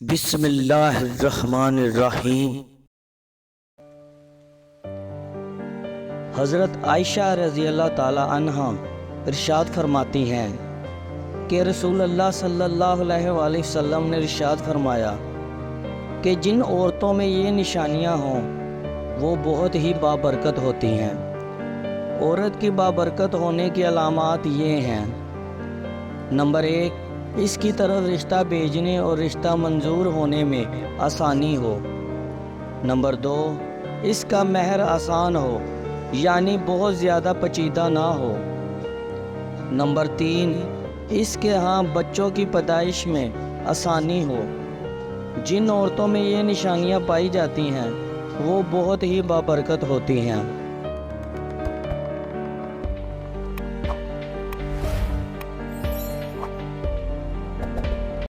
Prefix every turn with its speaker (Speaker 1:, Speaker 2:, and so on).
Speaker 1: بسم اللہ الرحمن الرحیم۔ حضرت عائشہ رضی اللہ تعالی عنہا ارشاد فرماتی ہیں کہ رسول اللہ صلی اللہ علیہ وآلہ وسلم نے ارشاد فرمایا کہ جن عورتوں میں یہ نشانیاں ہوں وہ بہت ہی بابرکت ہوتی ہیں۔ عورت کی بابرکت ہونے کی علامات یہ ہیں: نمبر 1، اس کی طرف رشتہ بھیجنے اور رشتہ منظور ہونے میں آسانی ہو۔ نمبر 2، اس کا مہر آسان ہو، یعنی بہت زیادہ پیچیدہ نہ ہو۔ نمبر 3، اس کے ہاں بچوں کی پیدائش میں آسانی ہو۔ جن عورتوں میں یہ نشانیاں پائی جاتی ہیں وہ بہت ہی بابرکت ہوتی ہیں۔